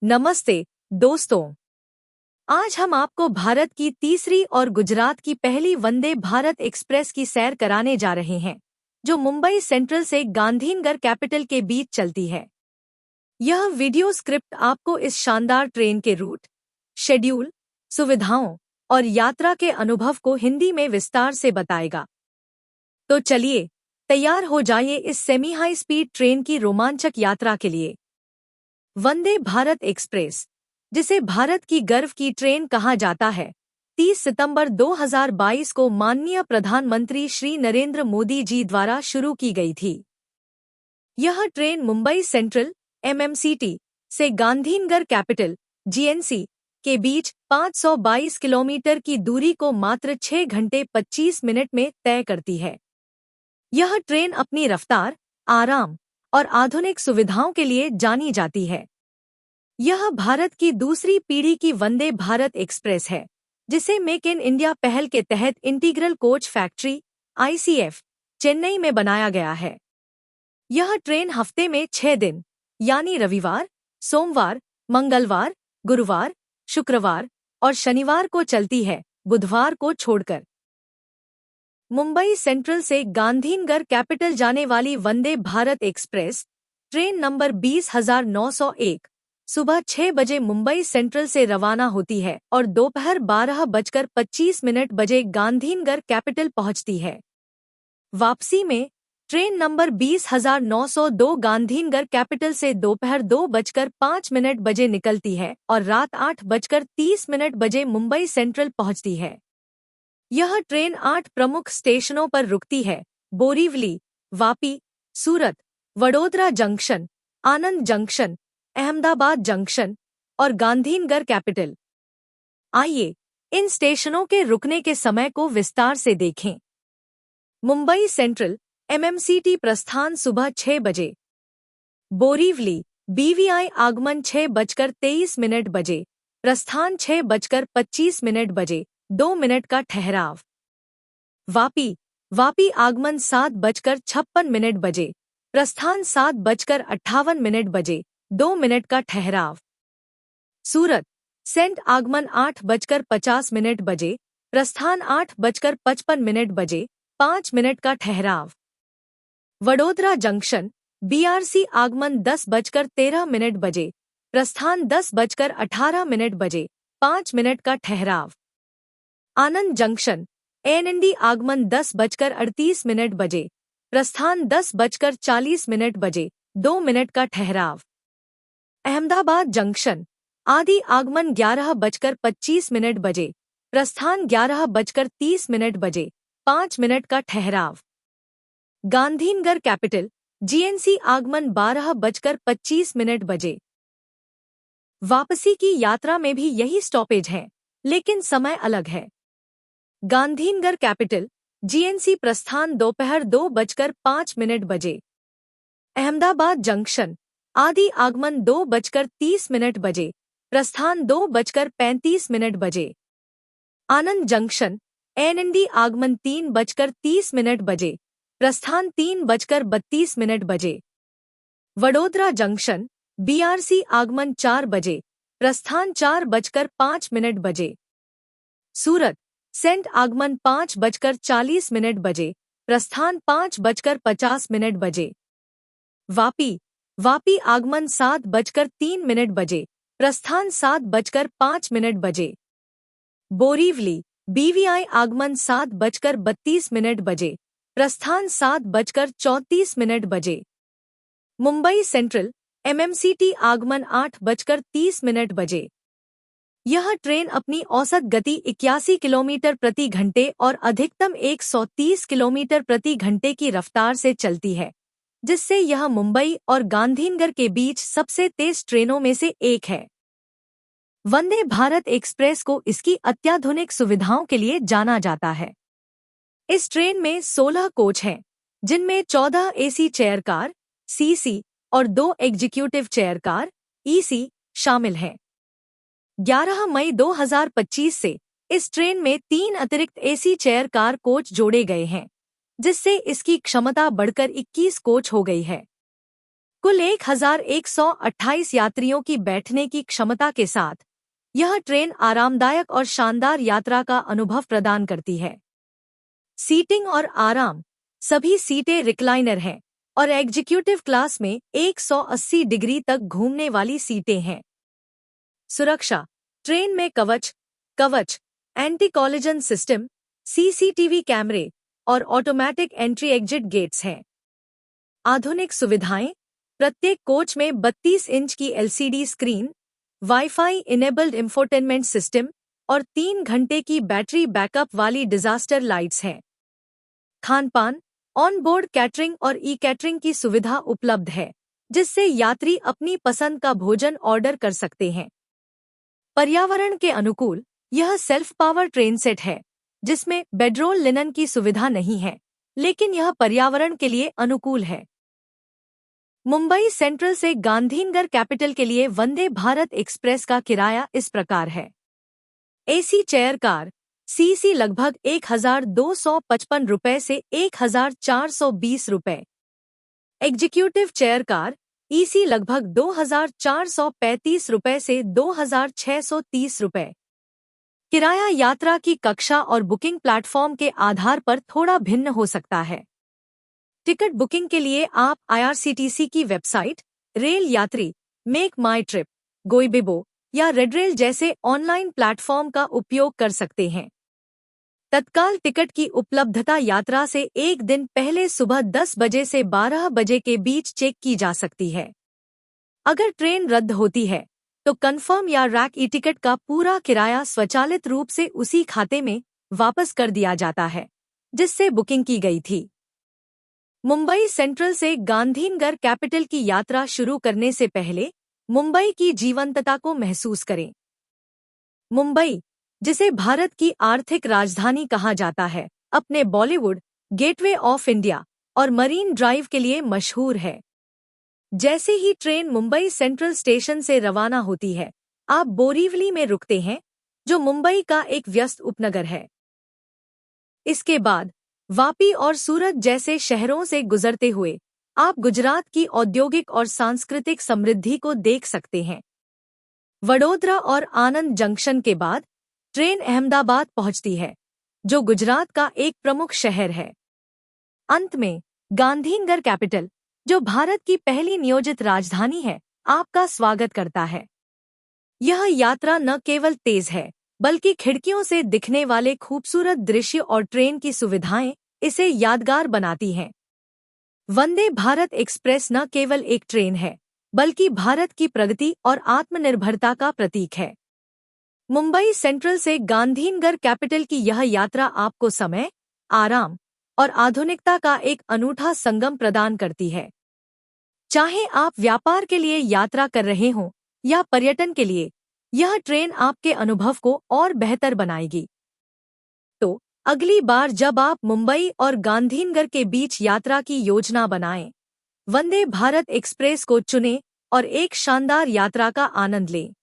नमस्ते दोस्तों। आज हम आपको भारत की तीसरी और गुजरात की पहली वंदे भारत एक्सप्रेस की सैर कराने जा रहे हैं, जो मुंबई सेंट्रल से गांधीनगर कैपिटल के बीच चलती है। यह वीडियो स्क्रिप्ट आपको इस शानदार ट्रेन के रूट, शेड्यूल, सुविधाओं और यात्रा के अनुभव को हिंदी में विस्तार से बताएगा। तो चलिए, तैयार हो जाइए इस सेमी हाई स्पीड ट्रेन की रोमांचक यात्रा के लिए। वंदे भारत एक्सप्रेस, जिसे भारत की गर्व की ट्रेन कहा जाता है, 30 सितंबर 2022 को माननीय प्रधानमंत्री श्री नरेंद्र मोदी जी द्वारा शुरू की गई थी। यह ट्रेन मुंबई सेंट्रल (MMCT) से गांधीनगर कैपिटल (GNC) के बीच 522 किलोमीटर की दूरी को मात्र 6 घंटे 25 मिनट में तय करती है। यह ट्रेन अपनी रफ्तार, आराम और आधुनिक सुविधाओं के लिए जानी जाती है। यह भारत की दूसरी पीढ़ी की वंदे भारत एक्सप्रेस है, जिसे मेक इन इंडिया पहल के तहत integral coach factory (ICF) Chennai में बनाया गया है। यह ट्रेन हफ्ते में 6 दिन यानी रविवार, सोमवार, मंगलवार, गुरुवार, शुक्रवार और शनिवार को चलती है, बुधवार को छोड़कर। मुंबई सेंट्रल से गांधीनगर कैपिटल जाने वाली Vande Bharat express train number 20,901 सुबह 6 बजे मुंबई सेंट्रल से रवाना होती है और दोपहर 12:25 बजे गांधीनगर कैपिटल पहुंचती है। वापसी में ट्रेन नंबर 20,902 गांधीनगर कैपिटल से दोपहर 2:05 बजे निकलती है और रात 8:30 बजे मुंबई सेंट्रल पहुंचती है। यह ट्रेन 8 प्रमुख स्टेशनों पर रुकती है: बोरीवली, वापी, सूरत, वडोदरा जंक्शन, आनंद जंक्शन, अहमदाबाद जंक्शन और गांधीनगर कैपिटल। आइए, इन स्टेशनों के रुकने के समय को विस्तार से देखें। मुंबई सेंट्रल (MMCT) प्रस्थान सुबह 6 बजे। बोरीवली BVI आगमन 6:23 बजे, प्रस्थान 6:25 बजे, 2 मिनट का ठहराव। वापी आगमन 7:56 बजे, प्रस्थान 7:58 बजे, 2 मिनट का ठहराव। सूरत सेंट आगमन 8:50 बजे, प्रस्थान 8:55 बजे, 5 मिनट का ठहराव। वडोदरा जंक्शन BRC आगमन 10:13 बजे, प्रस्थान 10:18 बजे, 5 मिनट का ठहराव। आनंद जंक्शन ANND आगमन 10:38 बजे, प्रस्थान 10:40 बजे, 2 मिनट का ठहराव। अहमदाबाद जंक्शन आदि आगमन 11:25 बजे, प्रस्थान 11:30 बजे, 5 मिनट का ठहराव। गांधीनगर कैपिटल GNC आगमन 12:25 बजे। वापसी की यात्रा में भी यही स्टॉपेज है, लेकिन समय अलग है। गांधीनगर कैपिटल GNC प्रस्थान दोपहर 2:05 बजे। अहमदाबाद जंक्शन आदि आगमन 2:30 बजे, प्रस्थान 2:35 बजे। आनंद जंक्शन ANND आगमन 3:30 बजे, प्रस्थान 3:32 बजे। वडोदरा जंक्शन BRC आगमन 4 बजे, प्रस्थान 4:05 बजे। सूरत सेंट आगमन 5:40 बजे, प्रस्थान 5:50 बजे। वापी आगमन 7:03 बजे, प्रस्थान 7:05 बजे। बोरीवली BVI आगमन 7:32 बजे, प्रस्थान 7:34 बजे। मुंबई सेंट्रल MMCT आगमन 8:30 बजे। यह ट्रेन अपनी औसत गति 81 किलोमीटर प्रति घंटे और अधिकतम 130 किलोमीटर प्रति घंटे की रफ्तार से चलती है, जिससे यह मुंबई और गांधीनगर के बीच सबसे तेज ट्रेनों में से एक है। वंदे भारत एक्सप्रेस को इसकी अत्याधुनिक सुविधाओं के लिए जाना जाता है। इस ट्रेन में 16 कोच हैं, जिनमें 14 AC चेयर कार (CC) और 2 एग्जीक्यूटिव चेयर कार (EC) शामिल हैं। 11 मई 2025 से इस ट्रेन में 3 अतिरिक्त AC चेयर कार कोच जोड़े गए हैं, जिससे इसकी क्षमता बढ़कर 21 कोच हो गई है। कुल 1128 यात्रियों की बैठने की क्षमता के साथ यह ट्रेन आरामदायक और शानदार यात्रा का अनुभव प्रदान करती है। सीटिंग और आराम, सभी सीटें रिक्लाइनर हैं और एग्जीक्यूटिव क्लास में 180 डिग्री तक घूमने वाली सीटें हैं। सुरक्षा, ट्रेन में कवच, एंटी कॉलिजन सिस्टम, सीसीटीवी कैमरे और ऑटोमैटिक एंट्री एग्जिट गेट्स हैं। आधुनिक सुविधाएं, प्रत्येक कोच में 32 इंच की LCD screen, wifi enabled infotainment system और 3 घंटे की बैटरी बैकअप वाली डिजास्टर लाइट्स हैं। खान-पान, ऑन बोर्ड कैटरिंग और ई कैटरिंग की सुविधा उपलब्ध है, जिससे यात्री अपनी पसंद का भोजन ऑर्डर कर सकते हैं। पर्यावरण के अनुकूल यह सेल्फ पावर ट्रेन सेट है, जिसमें बेडरोल लिनन की सुविधा नहीं है, लेकिन यह पर्यावरण के लिए अनुकूल है। मुंबई सेंट्रल से गांधीनगर कैपिटल के लिए वंदे भारत एक्सप्रेस का किराया इस प्रकार है। एसी चेयर कार सीसी लगभग 1255 रुपए से 1420 रुपए। एग्जीक्यूटिव चेयर कार ईसी लगभग 2435 रुपए से 2630 रुपए। किराया यात्रा की कक्षा और बुकिंग प्लेटफॉर्म के आधार पर थोड़ा भिन्न हो सकता है। टिकट बुकिंग के लिए आप आईआरसीटीसी की वेबसाइट, रेल यात्री, मेक माई ट्रिप, गोइबिबो या रेडरेल जैसे ऑनलाइन प्लेटफॉर्म का उपयोग कर सकते हैं। तत्काल टिकट की उपलब्धता यात्रा से एक दिन पहले सुबह 10 बजे से 12 बजे के बीच चेक की जा सकती है। अगर ट्रेन रद्द होती है, तो कन्फर्म या रैक ई टिकट का पूरा किराया स्वचालित रूप से उसी खाते में वापस कर दिया जाता है, जिससे बुकिंग की गई थी। मुंबई सेंट्रल से गांधीनगर कैपिटल की यात्रा शुरू करने से पहले मुंबई की जीवंतता को महसूस करें। मुंबई, जिसे भारत की आर्थिक राजधानी कहा जाता है, अपने बॉलीवुड, गेटवे ऑफ इंडिया और मरीन ड्राइव के लिए मशहूर है। जैसे ही ट्रेन मुंबई सेंट्रल स्टेशन से रवाना होती है, आप बोरीवली में रुकते हैं, जो मुंबई का एक व्यस्त उपनगर है। इसके बाद वापी और सूरत जैसे शहरों से गुजरते हुए आप गुजरात की औद्योगिक और सांस्कृतिक समृद्धि को देख सकते हैं। वडोदरा और आनंद जंक्शन के बाद ट्रेन अहमदाबाद पहुंचती है, जो गुजरात का एक प्रमुख शहर है। अंत में गांधीनगर कैपिटल, जो भारत की पहली नियोजित राजधानी है, आपका स्वागत करता है। यह यात्रा न केवल तेज है, बल्कि खिड़कियों से दिखने वाले खूबसूरत दृश्य और ट्रेन की सुविधाएं इसे यादगार बनाती हैं। वंदे भारत एक्सप्रेस न केवल एक ट्रेन है, बल्कि भारत की प्रगति और आत्मनिर्भरता का प्रतीक है। मुंबई सेंट्रल से गांधीनगर कैपिटल की यह यात्रा आपको समय, आराम और आधुनिकता का एक अनूठा संगम प्रदान करती है। चाहे आप व्यापार के लिए यात्रा कर रहे हों या पर्यटन के लिए, यह ट्रेन आपके अनुभव को और बेहतर बनाएगी। तो अगली बार जब आप मुंबई और गांधीनगर के बीच यात्रा की योजना बनाएं, वंदे भारत एक्सप्रेस को चुनें और एक शानदार यात्रा का आनंद लें।